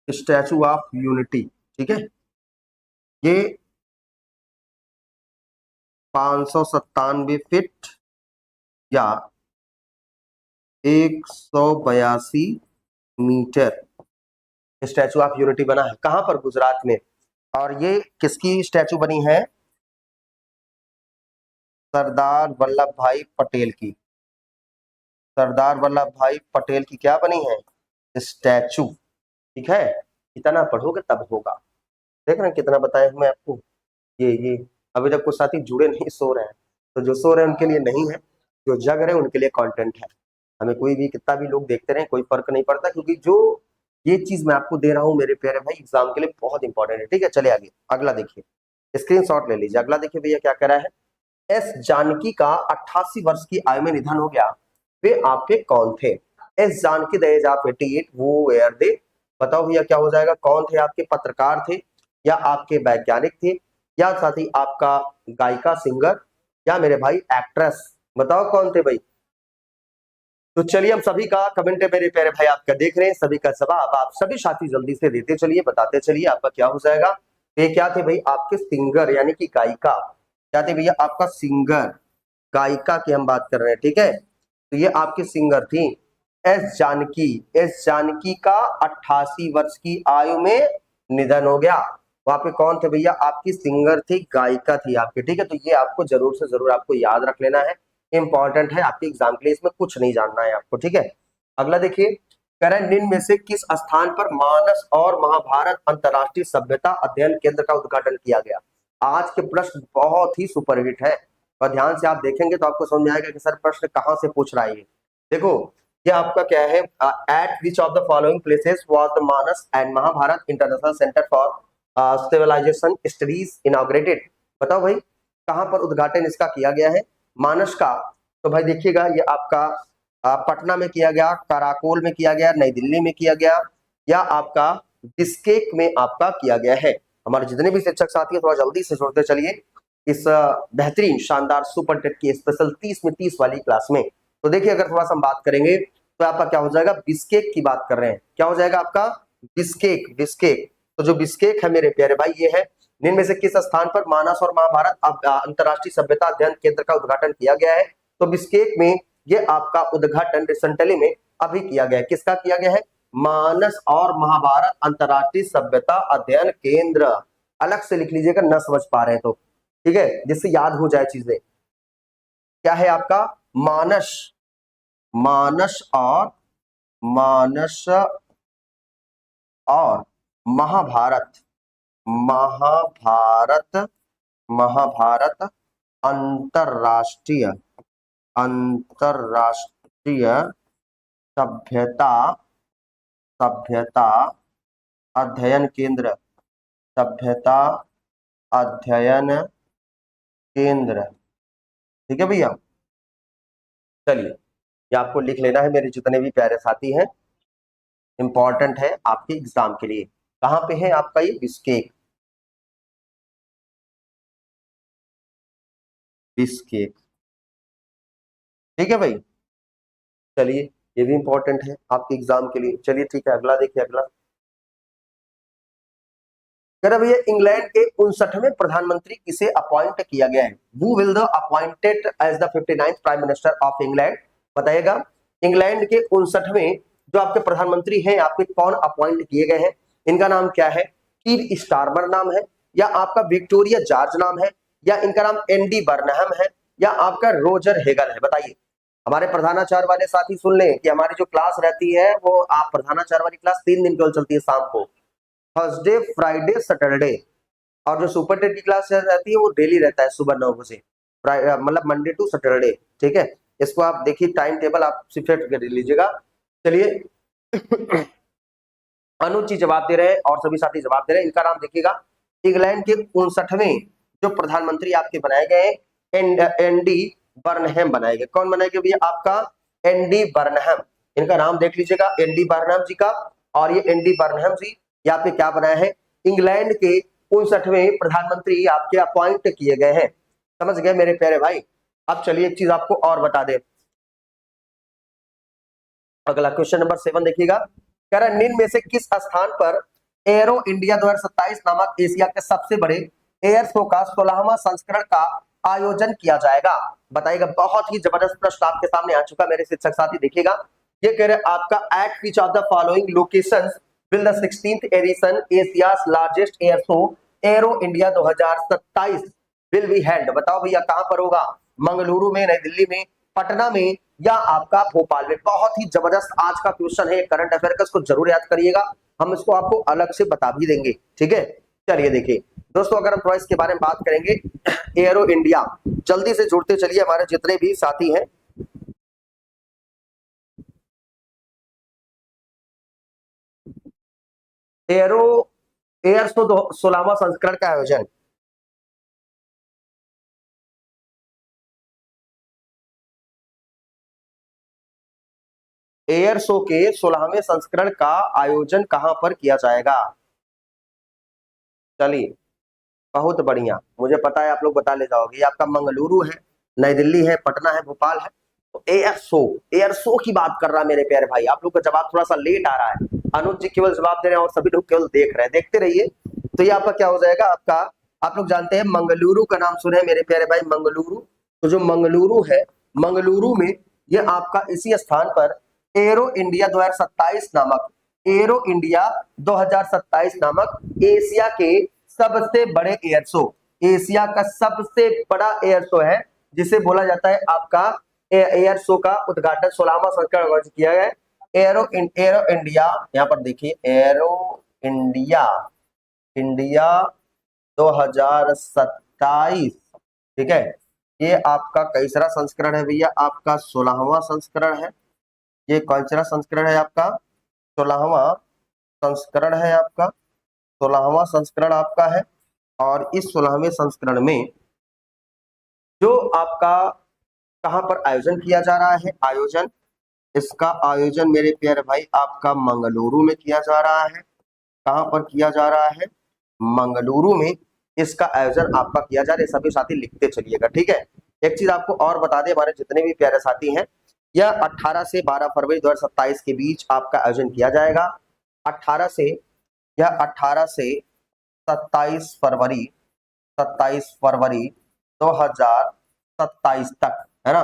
statue of unity. ठीक है, ये 597 फीट या 182 मीटर स्टैचू ऑफ यूनिटी बना है। कहां पर, गुजरात में। और ये किसकी स्टैचू बनी है, सरदार वल्लभ भाई पटेल की, सरदार वल्लभ भाई पटेल की क्या बनी है, स्टैचू। ठीक है, इतना पढ़ोगे तब होगा। देख रहे हैं कितना बताया हमें आपको। ये अभी तक कुछ साथी जुड़े नहीं, सो रहे हैं, तो जो सो रहे हैं उनके लिए नहीं है, जो जग रहे हैं उनके लिए कंटेंट है। हमें कोई भी कितना भी लोग देखते रहे, कोई फर्क नहीं पड़ता, क्योंकि जो ये चीज मैं आपको दे रहा हूँ मेरे प्यारे भाई, एग्जाम के लिए बहुत इंपॉर्टेंट है। ठीक है, चले आगे, अगला देखिए, स्क्रीनशॉट ले लीजिए। अगला देखिए भैया क्या करा है, एस जानकी का 88 वर्ष की आयु में निधन हो गया, वे आपके कौन थे। S Janaki the age of 88 वो वेयर दे। बताओ भैया क्या हो जाएगा, कौन थे आपके, पत्रकार थे, या आपके वैज्ञानिक थे, या साथ ही आपका गायिका सिंगर, या मेरे भाई एक्ट्रेस। बताओ कौन थे भाई। तो चलिए हम सभी का कमेंट है मेरे प्यारे भाई आपका देख रहे हैं, सभी का जवाब आप सभी साथी जल्दी से देते चलिए, बताते चलिए आपका क्या हो जाएगा। ये क्या थे भाई, आपके सिंगर यानी कि गायिका। क्या थे भैया, आपका सिंगर, गायिका की हम बात कर रहे हैं। ठीक है, तो ये आपकी सिंगर थी एस जानकी। एस जानकी का 88 वर्ष की आयु में निधन हो गया। वहां पे कौन थे भैया, आपकी सिंगर थी, गायिका थी आपकी। ठीक है, तो ये आपको जरूर से जरूर आपको याद रख लेना है, इंपॉर्टेंट है आपके एग्जाम के लिए, इसमें कुछ नहीं जानना है आपको। ठीक है, अगला देखिए, करण निम्न में से किस स्थान पर मानस और महाभारत अंतरराष्ट्रीय सभ्यता अध्ययन केंद्र का उद्घाटन किया गया। आज के प्रश्न बहुत ही सुपरहिट है, और ध्यान से आप देखेंगे तो आपको समझ में आएगा कि सर प्रश्न कहां से पूछ रहा है ये। देखो ये आपका क्या है, at which of the following places was the Manas and Mahabharata international centre for civilisation studies inaugurated. बताओ भाई कहां पर उद्घाटन इसका किया गया है, मानस का। तो भाई देखिएगा ये आपका पटना में किया गया, कराकोल में किया गया, नई दिल्ली में किया गया, या आपका बिस्केक में आपका किया गया है। हमारे जितने भी शिक्षक साथी हैं थोड़ा जल्दी से जोड़ते चलिए इस बेहतरीन शानदार सुपर टेट की स्पेशल 30 में 30 वाली क्लास में। तो देखिए अगर थोड़ा सा हम बात करेंगे तो आपका क्या हो जाएगा, बिस्केक की बात कर रहे हैं, क्या हो जाएगा आपका, बिस्केक, बिस्केक। तो जो बिस्केक है मेरे प्यारे भाई ये है, निम्न में से किस स्थान पर मानस और महाभारत अंतरराष्ट्रीय सभ्यता अध्ययन केंद्र का उद्घाटन किया गया है। तो बिस्केक में ये आपका उद्घाटन रिसेंटली में अभी किया गया है, किसका किया गया है, मानस और महाभारत अंतरराष्ट्रीय सभ्यता अध्ययन केंद्र। अलग से लिख लीजिएगा, न समझ पा रहे हैं तो, ठीक है, जिससे याद हो जाए चीजें। क्या है आपका, मानस, मानस और महाभारत, महाभारत, महाभारत अंतरराष्ट्रीय, अंतरराष्ट्रीय सभ्यता, सभ्यता अध्ययन केंद्र, सभ्यता अध्ययन केंद्र। ठीक है भैया, चलिए ये आपको लिख लेना है मेरे जितने भी प्यारे साथी हैं, इंपॉर्टेंट है आपके एग्जाम के लिए। कहां पे है आपका ये बिस्केक, बिस्केक, ठीक है भाई। चलिए ये भी इंपॉर्टेंट है आपके एग्जाम के लिए। चलिए ठीक है, अगला देखिए, अगला कह रहा भैया इंग्लैंड के 59वें प्रधानमंत्री किसे अपॉइंट किया गया है? Who will the appointed as the 59th prime minister of England? बताइएगा। इंग्लैंड के 59वें जो आपके प्रधानमंत्री हैं आपके कौन अपॉइंट किए गए हैं? इनका नाम क्या है? कीर स्टारमर नाम है, या आपका विक्टोरिया जॉर्ज नाम है, या इनका नाम एनडी बर्नहम है, या आपका रोजर हेगल है? बताइए। हमारे प्रधानाचार्य वाले साथी सुन लें कि हमारी जो क्लास रहती है वो आप प्रधानाचार्य वाली क्लास 3 दिन केवल चलती है, शाम को थर्सडे फ्राइडे सैटरडे, और जो सुपर टेट की क्लास रहती है वो डेली रहता है सुबह 9 बजे, मतलब मंडे टू सैटरडे, ठीक है। इसको आप देखिए, टाइम टेबल आप शिफ्ट कर लीजिएगा। चलिए अनुज जी जवाब दे रहे हैं और सभी साथी जवाब दे रहे हैं। इनका नाम देखिएगा, इंग्लैंड के 59वें जो प्रधानमंत्री आपके बनाए गए एनडी बर्नहम बनाए गए। कौन बनाए गए भैया? आपका एनडी बर्नहम। इनका नाम देख लीजिएगा, एनडी बर्नहम जी का। और ये एनडी बर्नहम जी ये आपके क्या बनाए हैं? इंग्लैंड के 59वें प्रधानमंत्री आपके अपॉइंट किए गए हैं। समझ गए मेरे प्यारे भाई? अब चलिए एक चीज आपको और बता दें। अगला क्वेश्चन नंबर 7 देखिएगा। कह रहा है निम्न में से किस स्थान पर एरो इंडिया 2027 नामक एशिया के सबसे बड़े एयर शो का 16वां संस्करण का आयोजन किया जाएगा? बताइएगा। बहुत ही जबरदस्त प्रश्न आपके सामने आ चुका मेरे शिक्षक साथी, देखिएगा। ये कह रहे आपका at which of the following locations will the 16th edition Asia's largest air show aero India 2027 will be held? बताओ भैया कहां पर होगा? मंगलुरु में, नई दिल्ली में, पटना में, या आपका भोपाल में? बहुत ही जबरदस्त आज का क्वेश्चन है, करंट अफेयर का, इसको जरूर याद करिएगा। हम इसको आपको अलग से बता भी देंगे, ठीक है। चलिए देखिए दोस्तों, अगर हम थोड़ा इसके बारे में बात करेंगे, एरो इंडिया, जल्दी से जुड़ते चलिए हमारे जितने भी साथी हैं। एरो एयर शो 16वां संस्करण का आयोजन एयर शो के 16वें संस्करण का आयोजन कहां पर किया जाएगा? चलिए बहुत बढ़िया, मुझे पता है आप लोग बता ले जाओगे। ये आपका मंगलुरु है, नई दिल्ली है, पटना है, भोपाल है। तो एयर शो की बात कर रहा है मेरे प्यारे भाई। आप लोग का जवाब थोड़ा सा लेट आ रहा है। अनुज जी केवल जवाब दे रहे हैं और सभी लोग केवल देख रहे हैं, देखते रहिए। तो ये आपका क्या हो जाएगा? आपका, आप लोग जानते हैं मंगलुरु का नाम सुने मेरे प्यारे भाई, मंगलुरु। तो जो मंगलुरु है, मंगलुरु में ये आपका इसी स्थान पर एरो इंडिया 2027 नामक, एरो इंडिया 2027 नामक एशिया के सबसे बड़े एयर शो, एशिया का सबसे बड़ा एयर शो है, जिसे बोला जाता है आपका एयर शो का उद्घाटन 16वां संस्करण किया गया है। एरो इंडिया, यहाँ पर देखिए, एरो इंडिया इंडिया 2027, ठीक है। ये आपका कैसरा संस्करण है भैया? आपका 16वां संस्करण है। ये कौन सा संस्करण है आपका? 16वां संस्करण है आपका, 16वां संस्करण आपका है। और इस 16वें संस्करण में जो आपका कहां पर आयोजन किया जा रहा है? आयोजन, इसका आयोजन मेरे प्यारे भाई आपका मंगलुरु में किया जा रहा है। कहां पर किया जा रहा है? मंगलुरु में इसका आयोजन आपका किया जा रहा है। सभी साथी लिखते चलिएगा, ठीक है। एक चीज आपको और बता दें, हमारे जितने भी प्यारे साथी हैं, यह 18 से 12 फरवरी 2027 के बीच आपका आयोजन किया जाएगा। 18 से, यह 18 से 27 फरवरी, 27 फरवरी 2027 तक, है ना,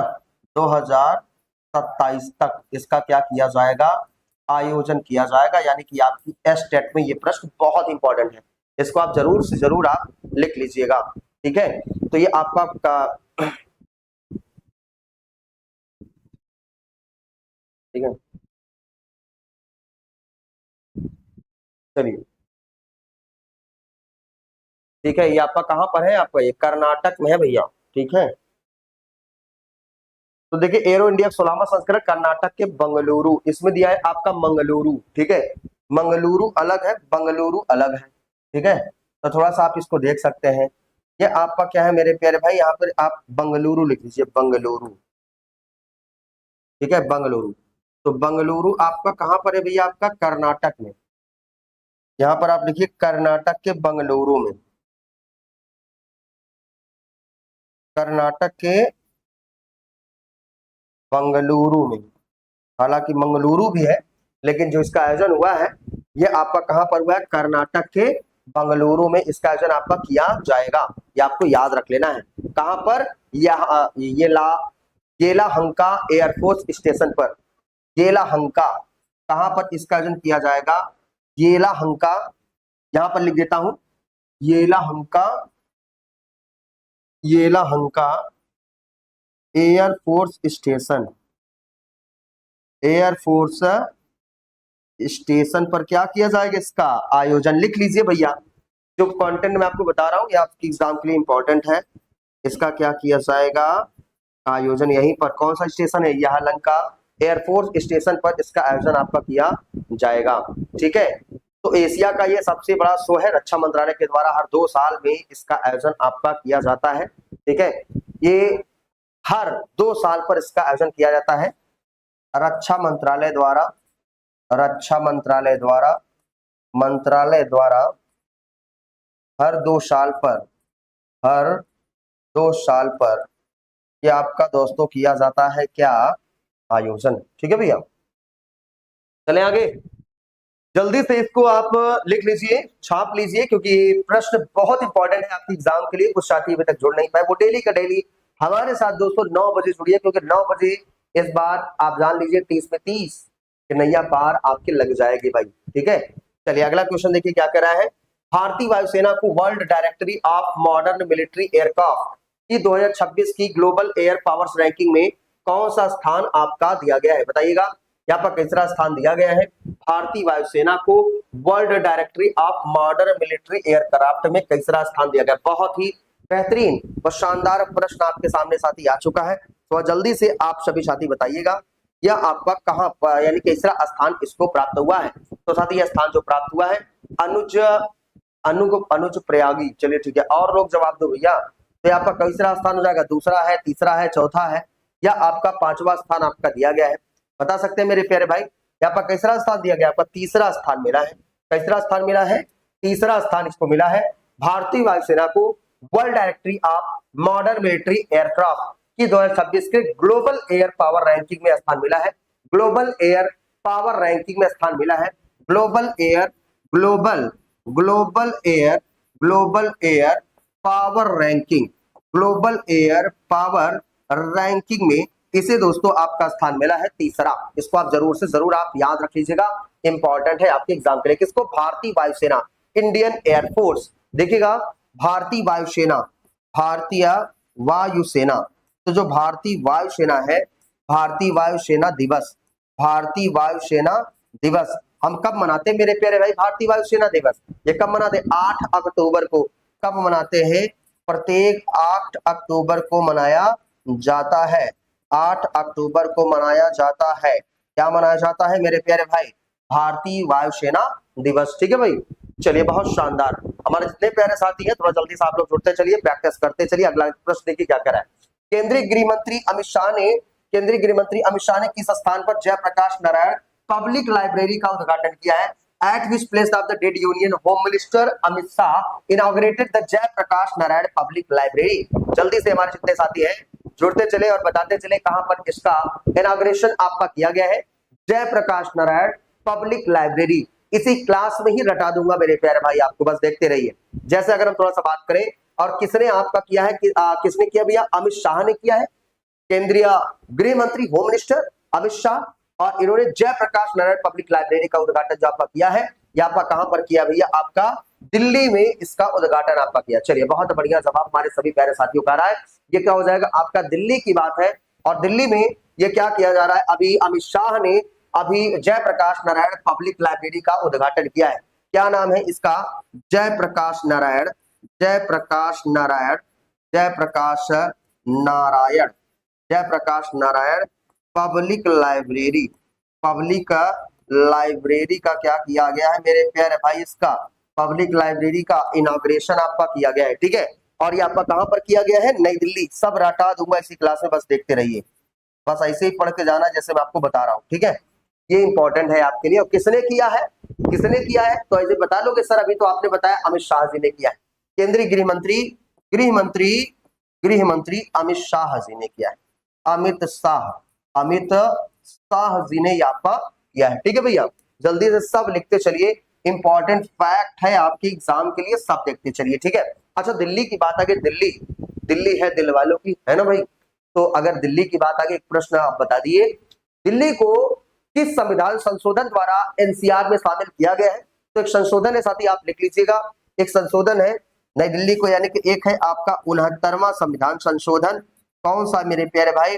2027 तक इसका क्या किया जाएगा? आयोजन किया जाएगा। यानी कि आपकी टेट में ये प्रश्न बहुत इंपॉर्टेंट है, इसको आप जरूर से जरूर आप लिख लीजिएगा, ठीक है। तो ये आपका ठीक है, चलिए ठीक है। ये आपका कहां पर है? आपका ये कर्नाटक में है भैया, ठीक है। तो देखिए एरो इंडिया 16वां संस्करण कर्नाटक के बंगलुरु, इसमें दिया है आपका मंगलुरु, ठीक है। मंगलुरु अलग है, बंगलुरु अलग है, ठीक है। तो थोड़ा सा आप इसको देख सकते हैं। ये आपका क्या है मेरे प्यारे भाई? यहाँ पर आप बंगलुरु लिख लीजिए, बंगलुरु, ठीक है, बंगलुरु। तो बंगलुरु आपका कहां पर है भैया? आपका कर्नाटक में, यहां पर आप लिखिए कर्नाटक के बंगलुरु में, कर्नाटक के बंगलुरु में। हालांकि मंगलुरु भी है, लेकिन जो इसका आयोजन हुआ है ये आपका कहां पर हुआ है, कर्नाटक के बंगलुरु में इसका आयोजन आपका किया जाएगा। ये आपको याद रख लेना है। कहां पर, येलाहंका एयरफोर्स स्टेशन पर, येलाहंका, कहां पर इसका आयोजन किया जाएगा, येलाहंका, यहां पर लिख देता हूं, Yelahanka, Yelahanka air force station, air force station पर क्या किया जाएगा, इसका आयोजन। लिख लीजिए भैया, जो कंटेंट मैं आपको बता रहा हूं ये आपकी एग्जाम के लिए इंपॉर्टेंट है। इसका क्या किया जाएगा, आयोजन यहीं पर, कौन सा स्टेशन है, यहालंका एयरफोर्स स्टेशन पर इसका आयोजन आपका किया जाएगा। ठीक है, तो एशिया का ये सबसे बड़ा शो है, रक्षा मंत्रालय के द्वारा हर 2 साल में इसका आयोजन आपका किया जाता है। ठीक है, ये हर 2 साल पर इसका आयोजन किया जाता है, रक्षा मंत्रालय द्वारा, रक्षा मंत्रालय द्वारा, मंत्रालय द्वारा हर 2 साल पर, हर 2 साल पर ये आपका दोस्तों किया जाता है क्या, आयोजन। ठीक है भैया, चले आगे, जल्दी से इसको आप लिख लीजिए, छाप लीजिए, क्योंकि प्रश्न बहुत इंपॉर्टेंट है आपकी एग्जाम के लिए। कुछ साथी अभी तक जुड़ नहीं पाए, वो डेली का डेली हमारे साथ दोस्तों 9 बजे जुड़िए, क्योंकि 9 बजे इस बार आप जान लीजिए 30 में 30 कि नैया पार आपके लग जाएगी भाई। ठीक है, चलिए अगला क्वेश्चन देखिए क्या कह रहा है। भारतीय वायुसेना को world directory of modern military aircraft की 2026 की ग्लोबल एयर पावर्स रैंकिंग में कौन सा स्थान आपका दिया गया है, बताइएगा। यहाँ पर तीसरा स्थान दिया गया है, भारतीय वायुसेना को world directory of modern military aircraft में तीसरा स्थान दिया गया। बहुत ही बेहतरीन व शानदार प्रश्न आपके सामने साथी आ चुका है, तो जल्दी से आप सभी साथी बताइएगा यह आपका कहां यानी तीसरा स्थान इसको प्राप्त हुआ है। तो साथी यह स्थान जो प्राप्त हुआ है अनुज अनुज प्रयागी। चलिए ठीक है, और लोग जवाब दो भैया। तो आपका तीसरा स्थान हो जाएगा, दूसरा है, तीसरा है, चौथा है, या आपका 5वां स्थान आपका दिया गया है, बता सकते हैं मेरे प्यारे भाई। यहाँ पर तीसरा स्थान दिया गया, आपका तीसरा स्थान मिला है, तीसरा स्थान मिला है, तीसरा स्थान इसको मिला है। भारतीय वायुसेना को world directory of modern military aircraft की 2026 के ग्लोबल एयर पावर रैंकिंग में स्थान मिला है, ग्लोबल एयर पावर रैंकिंग में स्थान मिला है, global air global global air global air power ranking, global air power ranking में इसे दोस्तों आपका स्थान मिला है तीसरा। इसको आप जरूर से जरूर आप याद रख लीजिएगा, इंपॉर्टेंट है आपके एग्जाम के लिए। किसको, भारतीय वायुसेना, इंडियन एयरफोर्स। देखिएगा, भारतीय वायुसेना, भारतीय वायुसेना, तो जो भारतीय वायुसेना है, भारतीय वायुसेना दिवस, भारतीय वायुसेना दिवस हम कब मनाते हैं मेरे प्यारे भाई, भारतीय वायुसेना दिवस ये कब मनाते हैं, 8 अक्टूबर को। कब मनाते हैं, प्रत्येक 8 अक्टूबर को मनाया जाता है, 8 अक्टूबर को मनाया जाता है। क्या मनाया जाता है मेरे प्यारे भाई, भारतीय वायुसेना दिवस। ठीक है भाई, चलिए बहुत शानदार, हमारे जितने प्यारे साथी हैं थोड़ा जल्दी से आप लोग जुड़ते चलिए, प्रैक्टिस करते चलिए। अगला प्रश्न देखिए क्या कह रहा है। केंद्रीय गृह मंत्री अमित शाह ने, केंद्रीय गृह मंत्री अमित शाह ने किस स्थान पर जयप्रकाश नारायण पब्लिक लाइब्रेरी का उद्घाटन किया है। At which place of the dead Union Home Minister Amit Shah inaugurated the Jayaprakash Narayan public library. जल्दी से हमारे जितने साथी हैं जुड़ते चले और बताते चले कहां पर इसका इनॉग्रेशन आपका किया गया है, जयप्रकाश नारायण पब्लिक लाइब्रेरी। इसी क्लास में ही रटा दूंगा मेरे प्यारे भाई, आपको बस देखते रहिए। जैसे अगर हम थोड़ा सा बात करें, और किसने आपका किया है, किसने किया भैया, अमित शाह ने किया है, केंद्रीय गृह मंत्री होम मिनिस्टर अमित शाह, और इन्होंने जयप्रकाश नारायण पब्लिक लाइब्रेरी का उद्घाटन जो आपका किया है, ये आपका कहां पर किया भैया, आपका दिल्ली में इसका उद्घाटन आपका किया। चलिए बहुत बढ़िया जवाब हमारे सभी प्यारे साथियों का रहा है। ये क्या हो जाएगा, आपका दिल्ली की बात है, और दिल्ली में ये क्या किया जा रहा है, अभी अमित शाह ने अभी जयप्रकाश नारायण पब्लिक लाइब्रेरी का उद्घाटन किया है। क्या नाम है इसका, Jayaprakash Narayan, Jayaprakash Narayan, Jayaprakash Narayan, Jayaprakash Narayan public library, public library का क्या किया गया है मेरे प्यारे भाई, इसका पब्लिक लाइब्रेरी का इनॉग्रेशन आपका किया गया है। ठीक है, और ये आपका कहां पर किया गया है, नई दिल्ली। सब रटा दूंगा इसी क्लास में, बस देखते रहिए, बस ऐसे ही पढ़ के जाना जैसे मैं आपको बता रहा हूं। ठीक है, ये इंपॉर्टेंट है आपके लिए। और किसने किया है, किसने किया है, तो ऐसे बता लोगे सर अभी तो आपने बताया अमित शाह जी ने किया है। केंद्रीय गृह मंत्री, गृह मंत्री, गृह मंत्री अमित शाह जी ने किया है। अमित शाह, अमित शाह जी ने यहाँ पर किया है। ठीक है भैया, जल्दी से सब लिखते चलिए, इंपॉर्टेंट फैक्ट है आपके एग्जाम के लिए, सब देखते चलिए। ठीक है, अच्छा दिल्ली की बात आ गई, दिल्ली, दिल्ली है दिल वालों की, है ना भाई। तो अगर दिल्ली की बात आ गई, एक प्रश्न आप बता दिए, दिल्ली को किस संविधान संशोधन द्वारा एनसीआर में शामिल किया गया है। तो एक संशोधन है साथी, आप लिख लीजिएगा, एक संशोधन है नई दिल्ली को, यानी कि एक है आपका 69वां संविधान संशोधन। कौन सा मेरे प्यारे भाई,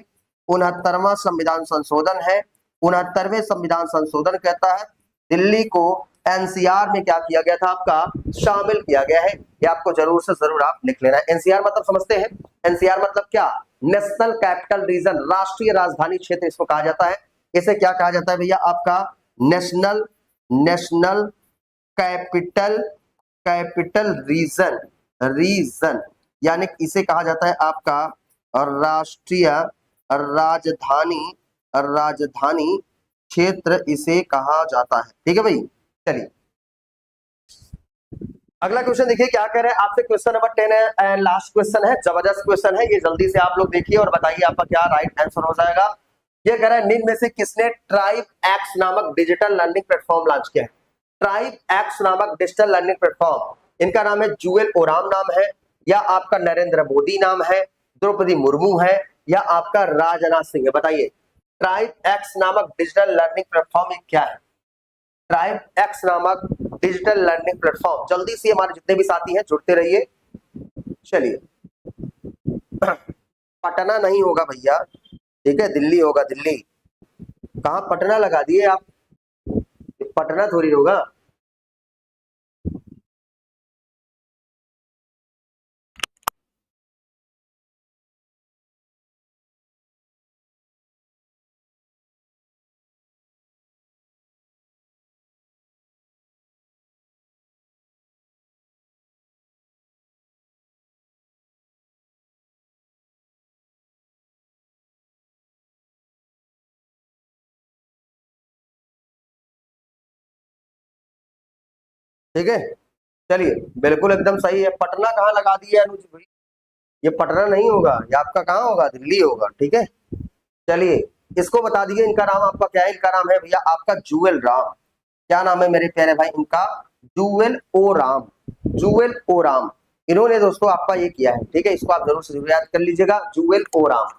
69वां संविधान संशोधन है। 69वें संविधान संशोधन कहता है दिल्ली को एनसीआर में क्या किया गया था, आपका शामिल किया गया है। ये आपको जरूर से जरूर आप लिख लेना है। एनसीआर मतलब समझते हैं, एनसीआर मतलब क्या, नेशनल कैपिटल रीजन, राष्ट्रीय राजधानी क्षेत्र इसको कहा जाता है। इसे क्या कहा जाता है भैया, आपका national, national capital, capital region, region, यानी इसे कहा जाता है आपका राष्ट्रीय राजधानी, राजधानी क्षेत्र इसे कहा जाता है। ठीक है भाई, चलिए अगला क्वेश्चन देखिए क्या कह रहे हैं आपसे। क्वेश्चन नंबर 10 है, लास्ट क्वेश्चन है, जबरदस्त क्वेश्चन है ये, जल्दी से आप लोग देखिए और बताइए आपका क्या राइट आंसर हो जाएगा। ये कह रहा है निम्न में से किसने ट्राइब एक्स नामक डिजिटल लर्निंग प्लेटफॉर्म लॉन्च किया है। ट्राइब एक्स नामक डिजिटल लर्निंग प्लेटफॉर्म, इनका नाम है जूएल ओराम नाम है, या आपका नरेंद्र मोदी नाम है, द्रौपदी मुर्मू है, या आपका राजनाथ सिंह है। बताइए ट्राइब एक्स नामक डिजिटल लर्निंग प्लेटफॉर्म क्या है। ट्राइब एक्स नामक डिजिटल लर्निंग प्लेटफॉर्म, जल्दी से हमारे जितने भी साथी हैं जुड़ते रहिए। चलिए पटना नहीं होगा भैया, ठीक है, दिल्ली होगा, दिल्ली। कहाँ पटना लगा दिए आप, पटना थोड़ी होगा। ठीक है, चलिए बिल्कुल एकदम सही है। पटना कहाँ लगा दिया अनुज भाई, ये पटना नहीं होगा, ये आपका कहाँ होगा, दिल्ली होगा। ठीक है, चलिए इसको बता दिए, इनका नाम आपका क्या है, इनका नाम है भैया आपका जूएल राम। क्या नाम है मेरे प्यारे भाई इनका, जूएल ओ राम, जूएल ओ राम। इन्होंने दोस्तों आपका ये किया है। ठीक है, इसको आप जरूर से जरूर याद कर लीजिएगा, जूएल ओ राम।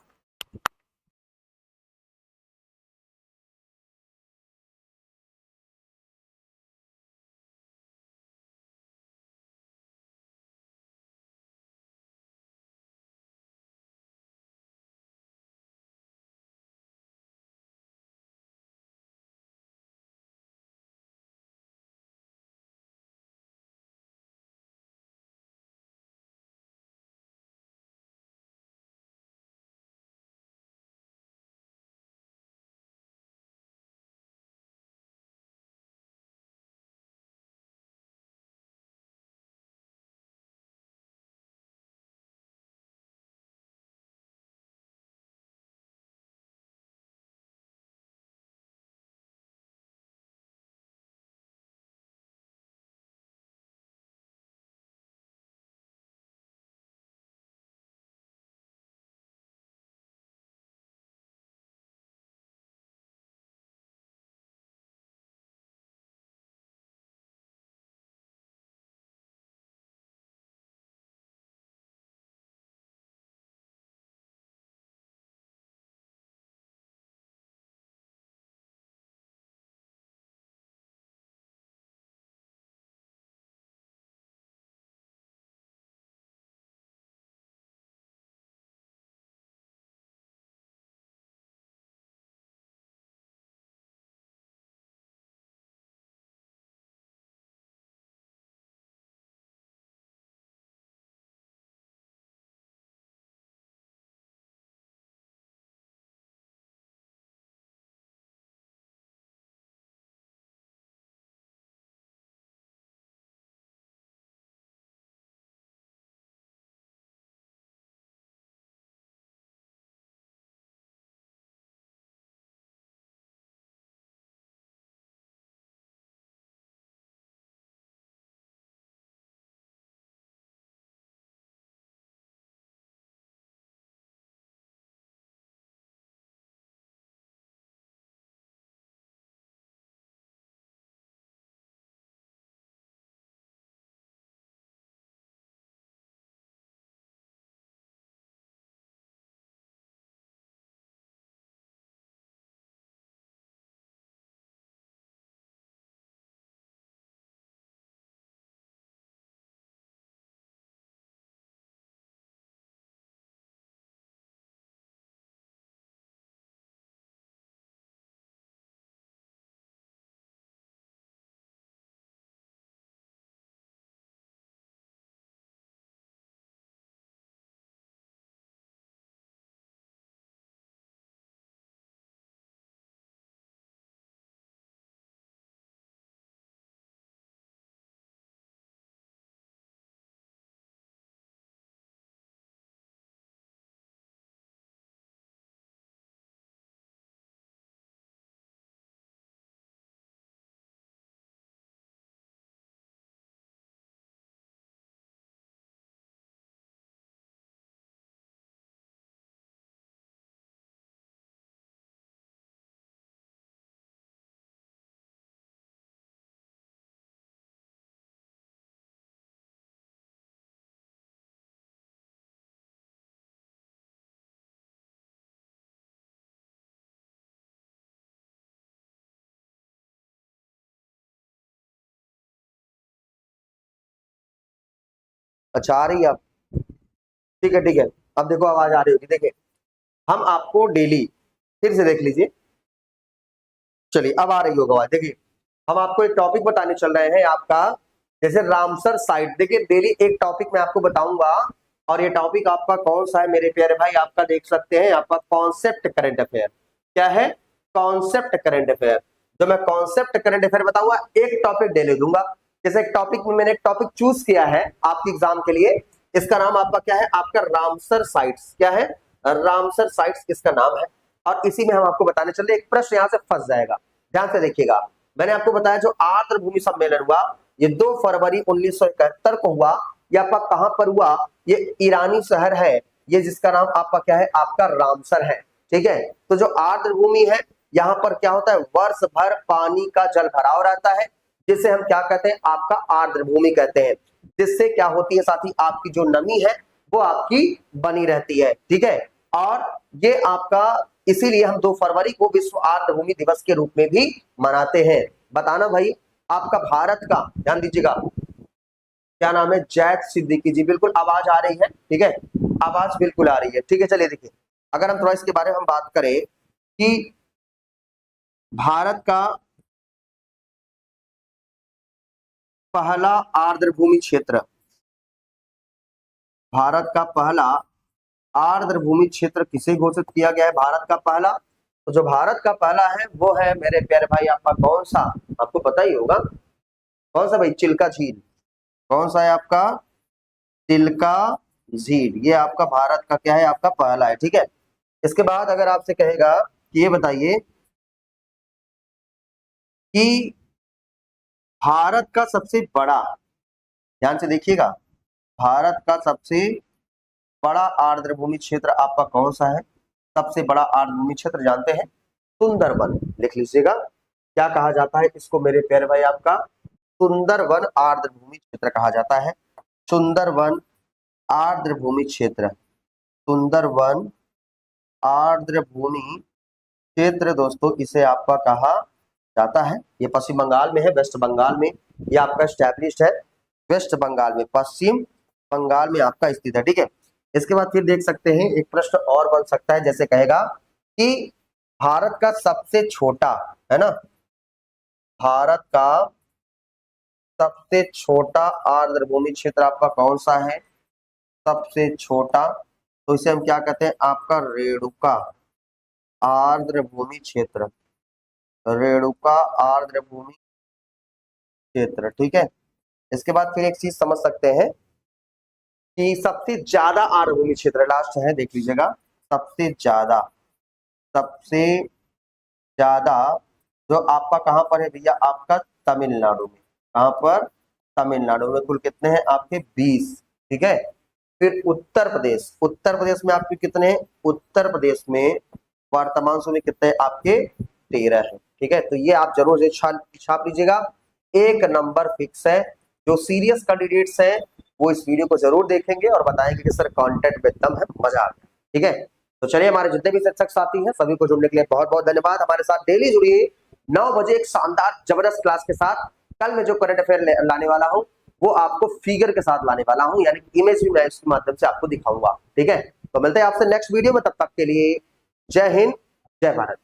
अच्छा आ रही है आप, ठीक है ठीक है। अब देखो आवाज आ रही होगी। देखिए हम आपको डेली, फिर से देख लीजिए, चलिए अब आ रही होगी आवाज। देखिए हम आपको एक टॉपिक बताने चल रहे हैं आपका, जैसे रामसर साइट। देखिए डेली एक टॉपिक मैं आपको बताऊंगा, और ये टॉपिक आपका कौन सा है मेरे प्यारे भाई, आपका देख सकते हैं आपका कॉन्सेप्ट करंट अफेयर। क्या है? Concept current affair. जो मैं कॉन्सेप्ट करंट अफेयर बताऊंगा, एक टॉपिक डेली दूंगा। जैसे एक टॉपिक में मैंने एक टॉपिक चूज किया है आपके एग्जाम के लिए, इसका नाम आपका क्या है? आपका रामसर साइट्स। क्या है? रामसर साइट्स इसका नाम है। और इसी में हम आपको बताने चल रहे, एक प्रश्न यहां से फंस जाएगा, ध्यान से देखिएगा। मैंने आपको बताया जो आर्द्र भूमि सम्मेलन हुआ, ये 2 फरवरी 1971 को हुआ। ये आपका कहां पर हुआ? ये ईरानी शहर है, ये जिसका नाम आपका क्या है? आपका रामसर है। ठीक है, तो जो आर्द्र भूमि है, यहाँ पर क्या होता है? वर्ष भर पानी का जल भराव रहता है, जिसे हम क्या कहते हैं? आपका आर्द्र भूमि कहते हैं। जिससे क्या होती है साथी? आपकी जो नमी है वो आपकी बनी रहती है। ठीक है, और ये आपका इसीलिए हम 2 फरवरी को विश्व आर्द्र भूमि दिवस के रूप में भी मनाते हैं। बताना भाई, आपका भारत का, ध्यान दीजिएगा, क्या नाम है? जैद सिद्दीकी जी। बिल्कुल आवाज आ रही है, ठीक है, आवाज बिल्कुल आ रही है। ठीक है, चलिए देखिए, अगर हम थोड़ा इसके बारे में हम बात करें कि भारत का पहला आर्द्र भूमि क्षेत्र, भारत का पहला आर्द्र भूमि क्षेत्र किसे घोषित किया गया है? भारत का पहला, तो जो भारत का पहला है वो है मेरे प्यारे भाई आपका कौन सा? आपको पता ही होगा कौन सा भाई? चिल्का झील। कौन सा है आपका? चिल्का झील। ये आपका भारत का क्या है? आपका पहला है। ठीक है, इसके बाद अगर आपसे कहेगा कि ये बताइए कि भारत का सबसे बड़ा, ध्यान से देखिएगा, भारत का सबसे बड़ा आर्द्र भूमि क्षेत्र आपका कौन सा है? सबसे बड़ा आर्द्र भूमि क्षेत्र जानते हैं? सुंदरवन। लिख लीजिएगा, क्या कहा जाता है इसको मेरे प्यारे भाई? आपका सुंदरवन आर्द्र भूमि क्षेत्र कहा जाता है। सुंदरवन आर्द्र भूमि क्षेत्र, सुंदरवन आर्द्र भूमि क्षेत्र दोस्तों इसे आपका कहा जाता है। ये पश्चिम बंगाल में है, वेस्ट बंगाल में ये आपका स्टैब्लिश्ड है, वेस्ट बंगाल में, पश्चिम बंगाल में आपका स्थित है। ठीक है, इसके बाद फिर देख सकते हैं एक प्रश्न और बन सकता है, जैसे कहेगा कि भारत का सबसे छोटा, है ना, भारत का सबसे छोटा आर्द्र भूमि क्षेत्र आपका कौन सा है? सबसे छोटा, तो इसे हम क्या कहते हैं? आपका रेणुका आर्द्र भूमि क्षेत्र, रेणुका आर्द्र भूमि क्षेत्र। ठीक है, इसके बाद फिर एक चीज समझ सकते हैं कि सबसे ज्यादा आर्द्र भूमि क्षेत्र लास्ट है, देख लीजिएगा, सबसे ज्यादा, सबसे ज्यादा जो आपका कहां पर है भैया? आपका तमिलनाडु में। कहां पर? तमिलनाडु में। कुल कितने हैं आपके? 20। ठीक है, फिर उत्तर प्रदेश, उत्तर प्रदेश में आपके कितने हैं? उत्तर प्रदेश में वर्तमान समय कितने हैं आपके? 13 है। ठीक है, तो ये आप जरूर छाप लीजिएगा, एक नंबर फिक्स है। जो सीरियस कैंडिडेट्स हैं वो इस वीडियो को जरूर देखेंगे और बताएंगे कि सर कंटेंट में दम है, मजा आ गया। ठीक है, तो चलिए, हमारे जितने भी शिक्षक साथी हैं सभी को जुड़ने के लिए बहुत बहुत धन्यवाद। हमारे साथ डेली जुड़िए 9 बजे एक शानदार जबरदस्त क्लास के साथ। कल मैं जो करंट अफेयर लाने वाला हूँ वो आपको फिगर के साथ लाने वाला हूँ, यानी इमेज भी मैं इसके माध्यम से आपको दिखाऊंगा। ठीक है, तो मिलते हैं आपसे नेक्स्ट वीडियो में, तब तक के लिए जय हिंद, जय भारत।